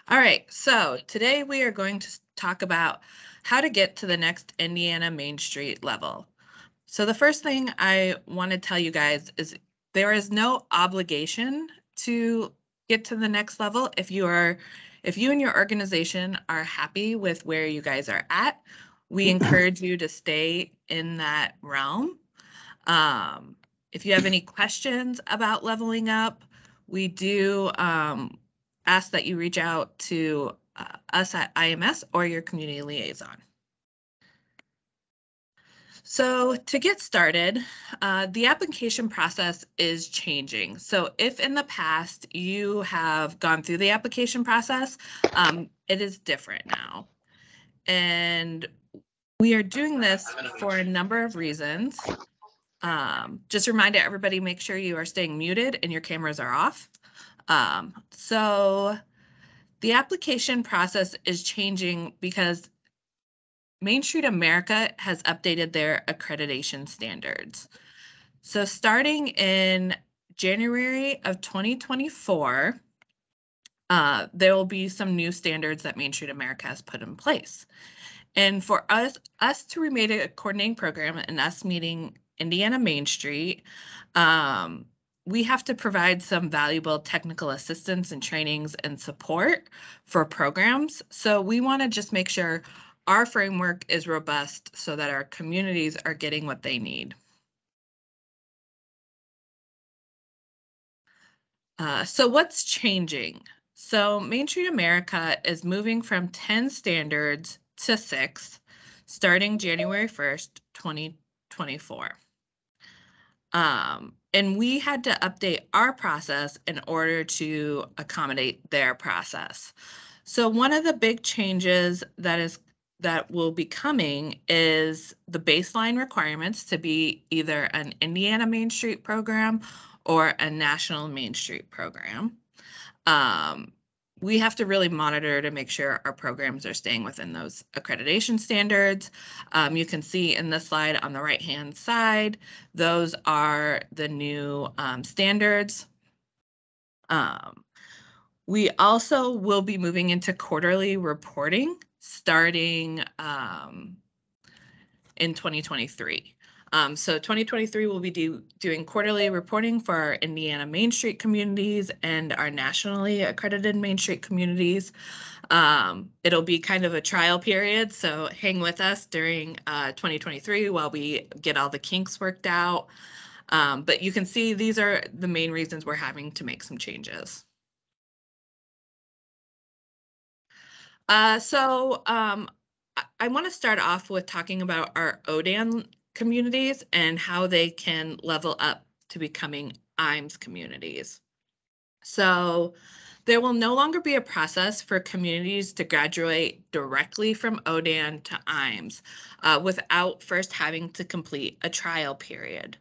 All right, so today we are going to talk about how to get to the next Indiana Main Street level. So the first thing I want to tell you guys is there is no obligation to get to the next level. If you and your organization are happy with where you guys are at, we encourage you to stay in that realm. If you have any questions about leveling up, we do ask that you reach out to us at IAMS or your community liaison. So to get started, the application process is changing. So if in the past you have gone through the application process, it is different now. And we are doing this for a number of reasons. Just a reminder, everybody, make sure you are staying muted and your cameras are off. So the application process is changing because Main Street America has updated their accreditation standards. So starting in January of 2024, there will be some new standards that Main Street America has put in place. And for us to remain a coordinating program and us meeting Indiana Main Street, we have to provide some valuable technical assistance and trainings and support for programs. So we want to just make sure our framework is robust so that our communities are getting what they need. So what's changing? So Main Street America is moving from 10 standards to 6 starting January 1st, 2024. And we had to update our process in order to accommodate their process. So one of the big changes that will be coming is the baseline requirements to be either an Indiana Main Street program or a national Main Street program. We have to really monitor to make sure our programs are staying within those accreditation standards. You can see in this slide on the right-hand side, those are the new standards. We also will be moving into quarterly reporting starting in 2023. So 2023 we'll be doing quarterly reporting for our Indiana Main Street communities and our nationally accredited Main Street communities. It'll be kind of a trial period, so hang with us during 2023 while we get all the kinks worked out. But you can see these are the main reasons we're having to make some changes. I want to start off with talking about our Odan communities and how they can level up to becoming IAMS communities. So there will no longer be a process for communities to graduate directly from Odan to IAMS without first having to complete a trial period.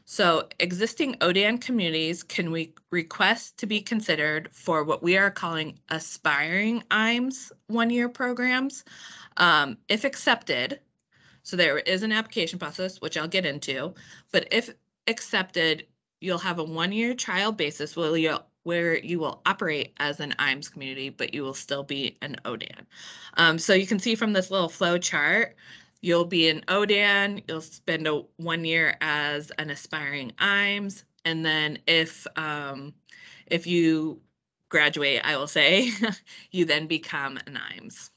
So existing Odan communities can request to be considered for what we are calling aspiring IAMS one-year programs. If accepted, so there is an application process, which I'll get into, but if accepted, you'll have a one-year trial basis where you will operate as an IAMS community, but you will still be an ODAN. So you can see from this little flow chart, you'll be an ODAN, you'll spend 1 year as an aspiring IAMS, and then if you graduate, I will say, you then become an IAMS.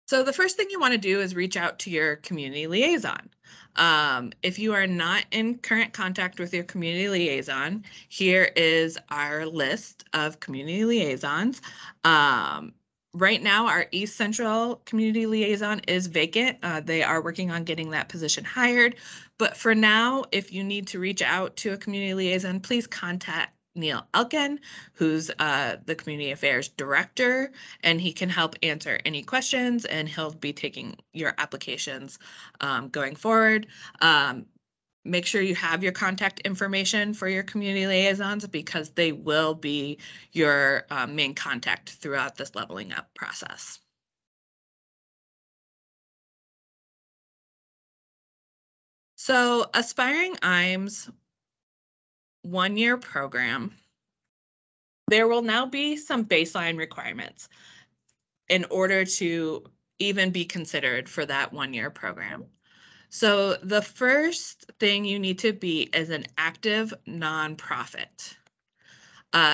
So the first thing you want to do is reach out to your community liaison. If you are not in current contact with your community liaison, here is our list of community liaisons. Right now, our East Central community liaison is vacant. They are working on getting that position hired. But for now, if you need to reach out to a community liaison, please contact Neil Elkin, who's the Community Affairs Director, and he can help answer any questions, and he'll be taking your applications going forward. Make sure you have your contact information for your community liaisons because they will be your main contact throughout this leveling up process. So aspiring IAMS one-year program There will now be some baseline requirements in order to even be considered for that 1-year program. So the first thing you need to be is an active nonprofit.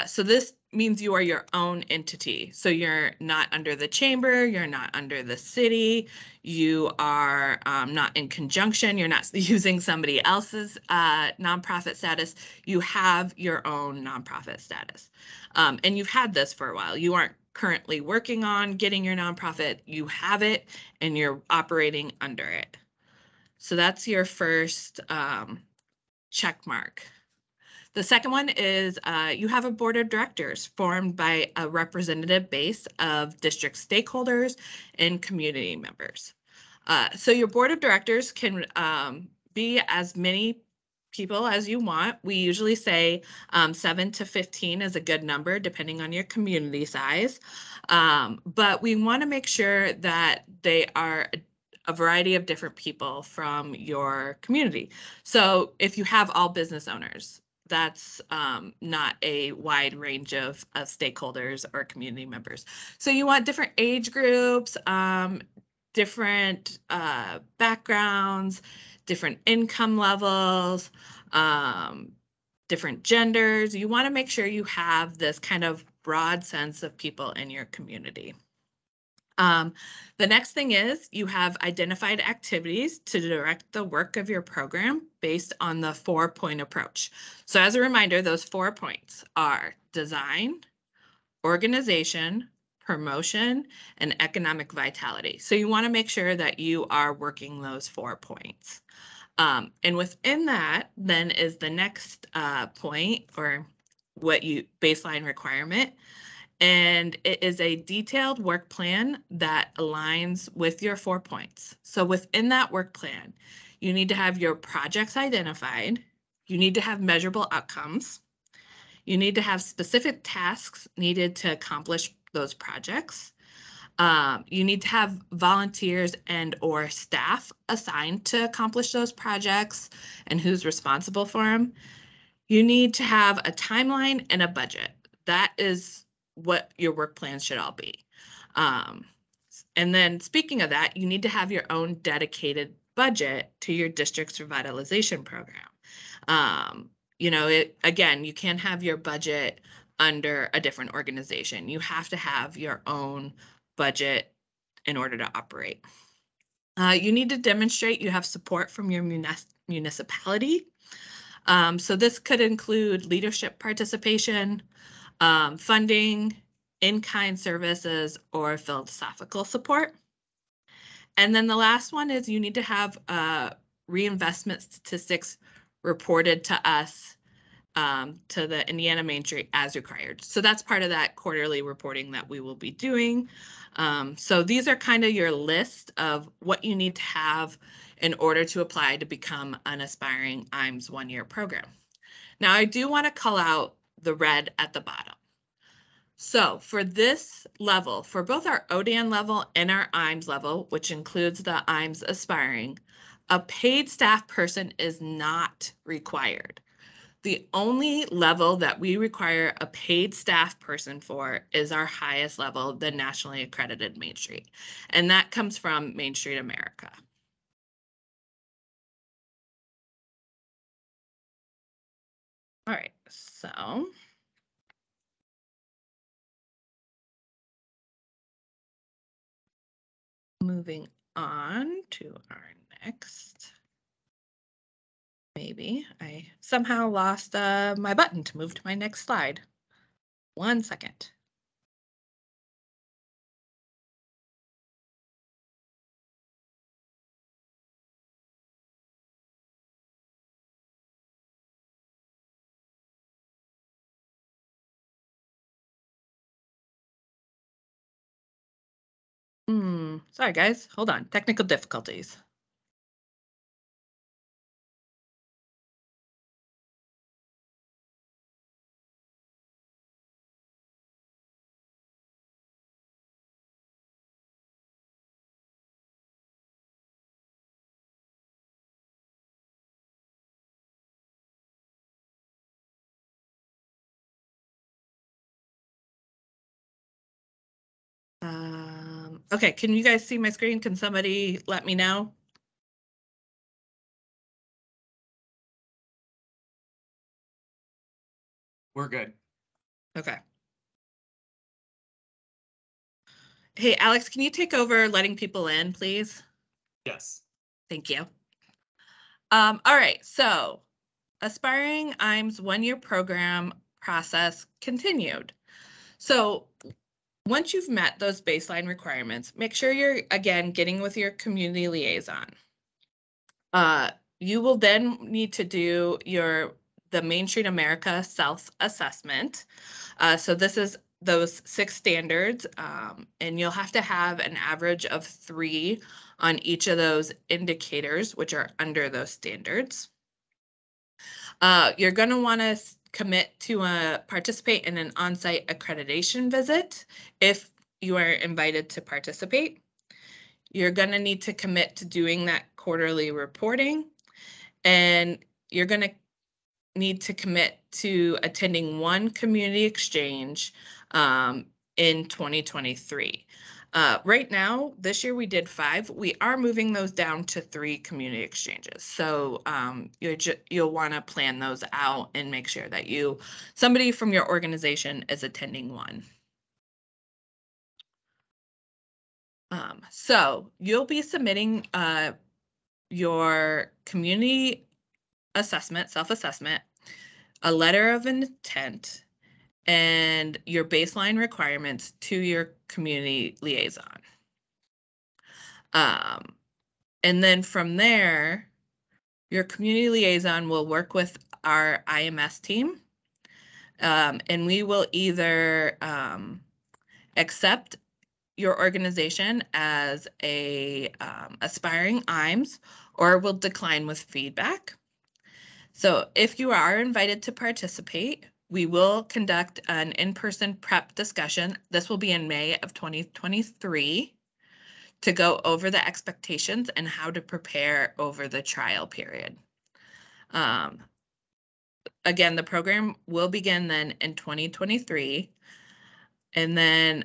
So this means you are your own entity. So you're not under the chamber, you're not under the city, you are not in conjunction, you're not using somebody else's nonprofit status. You have your own nonprofit status. And you've had this for a while. You aren't currently working on getting your nonprofit, you have it and you're operating under it. So that's your first check mark. The second one is you have a board of directors formed by a representative base of district stakeholders and community members. So your board of directors can be as many people as you want. We usually say 7 to 15 is a good number depending on your community size. But we want to make sure that they are a variety of different people from your community. So if you have all business owners, that's not a wide range of stakeholders or community members. So you want different age groups, different backgrounds, different income levels, different genders. You want to make sure you have this kind of broad sense of people in your community. The next thing is you have identified activities to direct the work of your program based on the 4-point approach. So as a reminder, those 4 points are design, organization, promotion, and economic vitality. So you want to make sure that you are working those 4 points. And within that then is the next point, or what you baseline requirement. And it is a detailed work plan that aligns with your 4 points. So within that work plan, you need to have your projects identified. You need to have measurable outcomes. You need to have specific tasks needed to accomplish those projects. You need to have volunteers and or staff assigned to accomplish those projects and who's responsible for them. You need to have a timeline and a budget. That is what your work plans should all be. And then speaking of that, you need to have your own dedicated budget to your district's revitalization program. Again, you can't have your budget under a different organization. You have to have your own budget in order to operate. You need to demonstrate you have support from your municipality. So this could include leadership participation, funding, in-kind services, or philosophical support. And then the last one is you need to have reinvestment statistics reported to us, to the Indiana Main Street as required. So that's part of that quarterly reporting that we will be doing. So these are kind of your list of what you need to have in order to apply to become an aspiring IAMS 1-year program. Now, I do want to call out the red at the bottom. So for this level, for both our ODAN level and our IAMS level, which includes the IAMS aspiring, a paid staff person is not required. The only level that we require a paid staff person for is our highest level, the nationally accredited Main Street. And that comes from Main Street America. All right, so moving on to our next. Maybe I somehow lost my button to move to my next slide. 1 second. Sorry guys, hold on. Technical difficulties. Okay, can you guys see my screen? Can somebody let me know? We're good. Okay. Hey, Alex, can you take over letting people in, please? Yes. Thank you. All right, so Aspiring IAMS one-year program process continued. So once you've met those baseline requirements, make sure you're, again, getting with your community liaison. You will then need to do the Main Street America self-assessment. So this is those 6 standards, and you'll have to have an average of 3 on each of those indicators, which are under those standards. You're going to want to commit to participate in an on-site accreditation visit if you are invited to participate. You're going to need to commit to doing that quarterly reporting, and you're going to need to commit to attending 1 community exchange in 2023. Right now, this year we did 5. We are moving those down to 3 community exchanges. So you'll want to plan those out and make sure that somebody from your organization is attending 1. So you'll be submitting your community assessment, self-assessment, a letter of intent, and your baseline requirements to your community liaison. And then from there, your community liaison will work with our IAMS team, and we will either accept your organization as a aspiring IAMS, or will decline with feedback. So if you are invited to participate, we will conduct an in-person prep discussion. This will be in May of 2023 to go over the expectations and how to prepare over the trial period. Again, the program will begin then in 2023. And then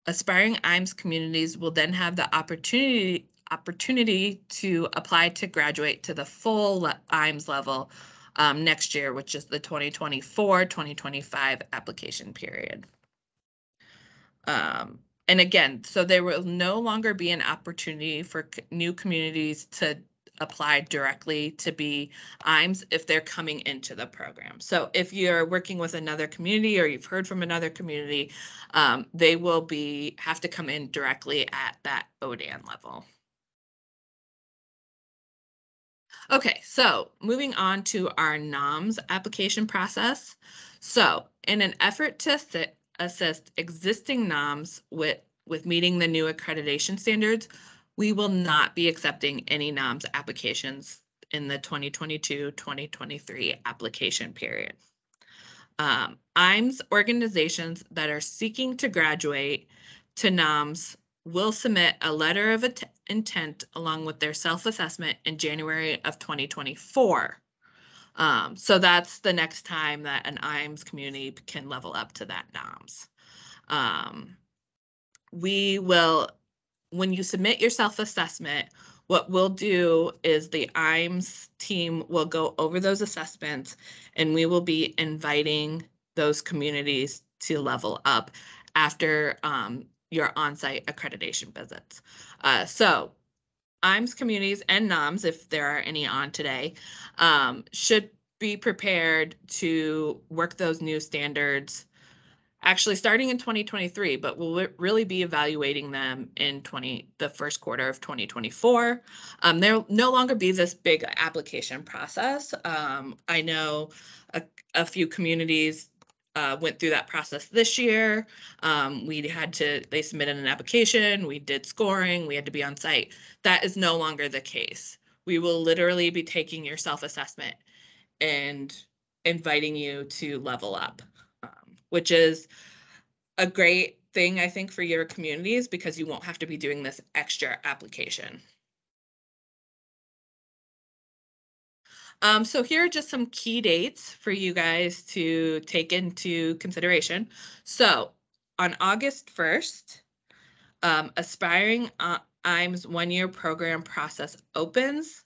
aspiring IAMS communities will then have the opportunity to apply to graduate to the full IAMS level next year, which is the 2024-2025 application period. And again, so there will no longer be an opportunity for new communities to apply directly to be IAMS if they're coming into the program. So if you're working with another community or you've heard from another community, they will have to come in directly at that ODAN level. Okay, so moving on to our NMS application process. So in an effort to assist existing NMS with meeting the new accreditation standards, we will not be accepting any NMS applications in the 2022-2023 application period. IAMS organizations that are seeking to graduate to NMS will submit a letter of intent along with their self-assessment in January of 2024. So that's the next time that an IAMS community can level up to that NMS. When you submit your self-assessment, what we'll do is the IAMS team will go over those assessments, and we will be inviting those communities to level up after your on-site accreditation visits. So IAMS communities and NOMs, if there are any on today, should be prepared to work those new standards actually starting in 2023, but we'll really be evaluating them in the first quarter of 2024. There'll no longer be this big application process. I know a few communities went through that process this year. They submitted an application, we did scoring, we had to be on site. That is no longer the case. We will literally be taking your self-assessment and inviting you to level up, which is a great thing, I think, for your communities because you won't have to be doing this extra application. So here are just some key dates for you guys to take into consideration. So on August 1st, Aspiring IAMS one-year program process opens.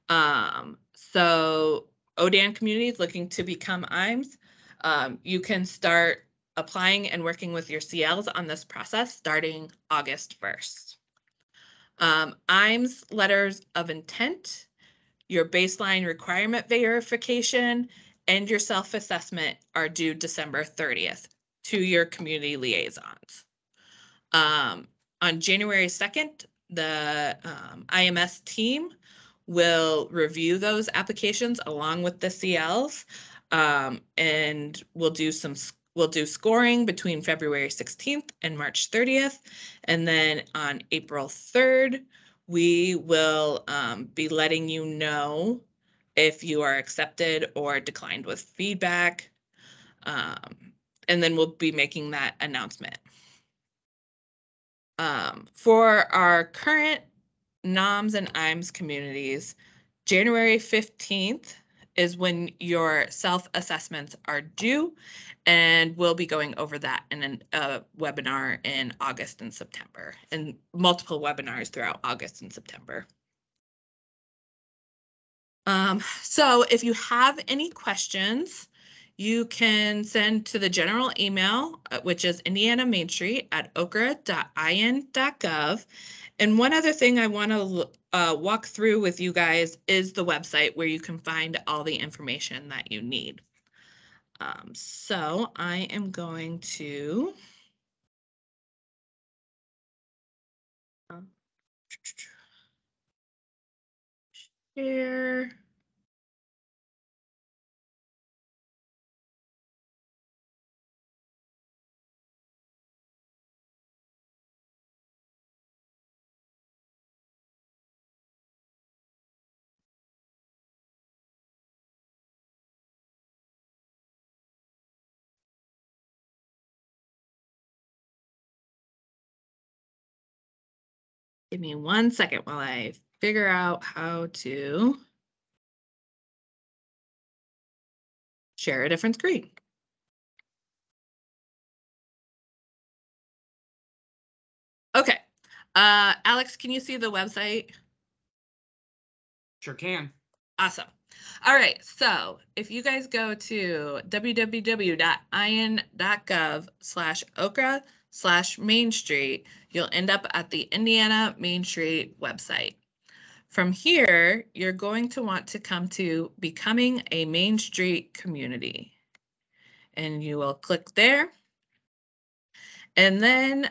So Odan Communities looking to become IAMS. You can start applying and working with your CLs on this process starting August 1st. IAMS letters of intent, your baseline requirement verification, and your self-assessment are due December 30th to your community liaisons. On January 2nd, the IMS team will review those applications along with the CLs, and we'll do scoring between February 16th and March 30th. And then on April 3rd, we will be letting you know if you are accepted or declined with feedback. And then we'll be making that announcement. For our current NOMS and IAMS communities, January 15th is when your self-assessments are due, and we'll be going over that in a webinar in August and September, and multiple webinars throughout August and September. So if you have any questions, you can send to the general email, which is indianamainstreet@okra.in.gov. And one other thing I want to walk through with you guys is the website where you can find all the information that you need. So I am going to share. Give me 1 second while I figure out how to share a different screen. Okay. Alex, can you see the website? Sure can. Awesome. All right. So if you guys go to www.in.gov/okra/Main Street, you'll end up at the Indiana Main Street website. From here, you're going to want to come to Becoming a Main Street Community. And you will click there. And then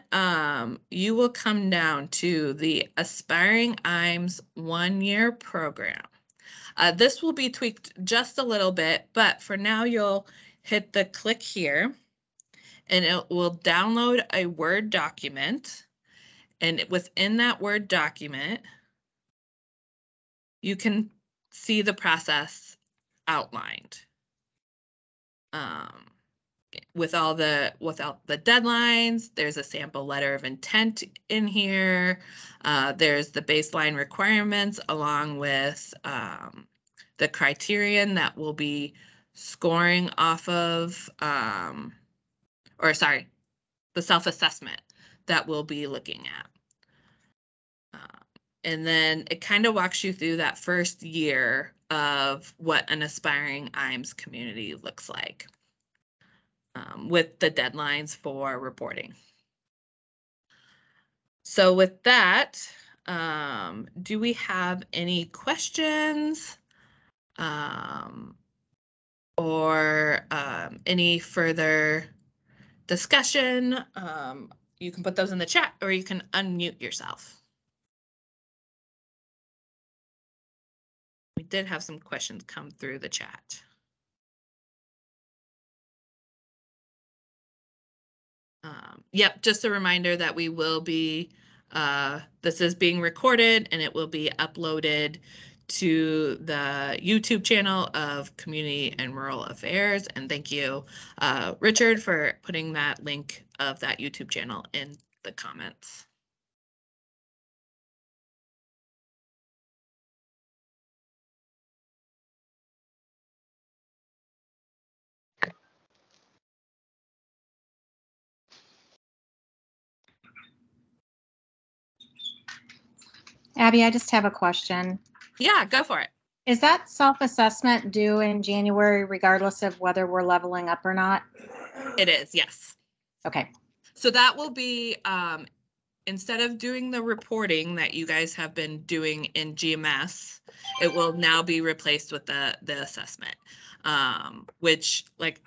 you will come down to the Aspiring IAMS one-year program. This will be tweaked just a little bit, but for now you'll hit the click here and it will download a Word document. And within that Word document, you can see the process outlined. Without the deadlines, there's a sample letter of intent in here. There's the baseline requirements along with the criterion that we'll be scoring off of, the self-assessment that we'll be looking at. And then it kind of walks you through that first year of what an aspiring IAMS community looks like. With the deadlines for reporting. So with that, do we have any questions or any further discussion? You can put those in the chat or you can unmute yourself. We did have some questions come through the chat. Yep, just a reminder that we will be, this is being recorded and it will be uploaded to the YouTube channel of Community and Rural Affairs. And thank you, Richard, for putting that link of that YouTube channel in the comments. Abby, I just have a question. Yeah, go for it. Is that self-assessment due in January regardless of whether we're leveling up or not? It is, yes. Okay. So that will be, instead of doing the reporting that you guys have been doing in GMS, it will now be replaced with the assessment, which, like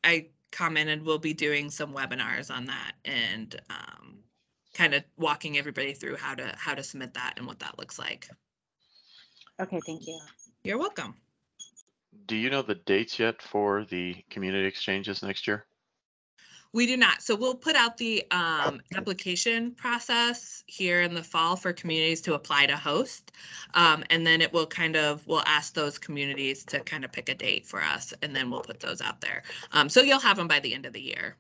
I commented, we'll be doing some webinars on that and kind of walking everybody through how to submit that and what that looks like. Okay, thank you. You're welcome. Do you know the dates yet for the community exchanges next year? We do not. So we'll put out the application process here in the fall for communities to apply to host. And then it will we'll ask those communities to kind of pick a date for us, and then we'll put those out there. So you'll have them by the end of the year.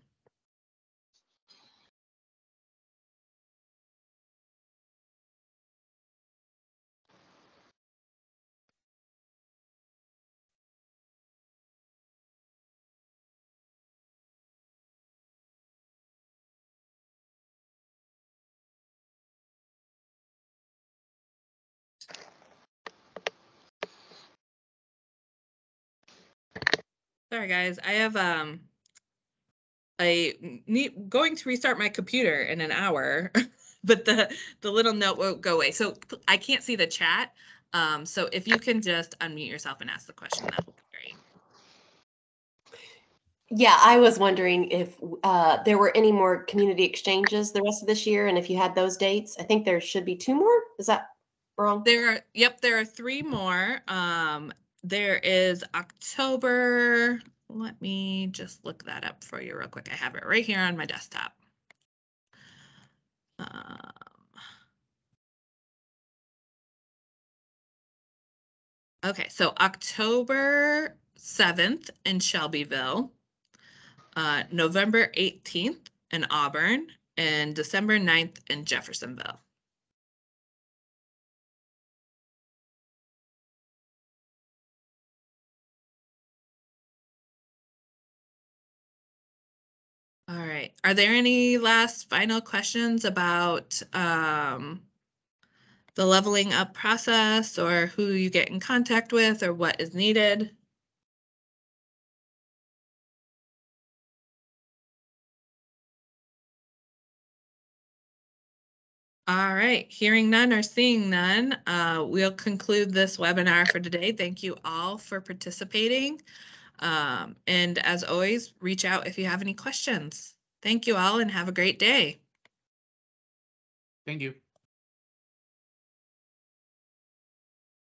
Sorry guys, I have going to restart my computer in an hour, but the little note won't go away. So I can't see the chat. So if you can just unmute yourself and ask the question, that would be great. Yeah, I was wondering if there were any more community exchanges the rest of this year, and if you had those dates. I think there should be 2 more. Is that wrong? There are 3 more. There is October. Let me just look that up for you real quick. I have it right here on my desktop. Okay, so October 7th in Shelbyville, November 18th in Auburn, and December 9th in Jeffersonville. All right. Are there any last final questions about the leveling up process, or who you get in contact with, or what is needed? All right, hearing none or seeing none, we'll conclude this webinar for today. Thank you all for participating. And as always, reach out if you have any questions. Thank you all and have a great day. Thank you.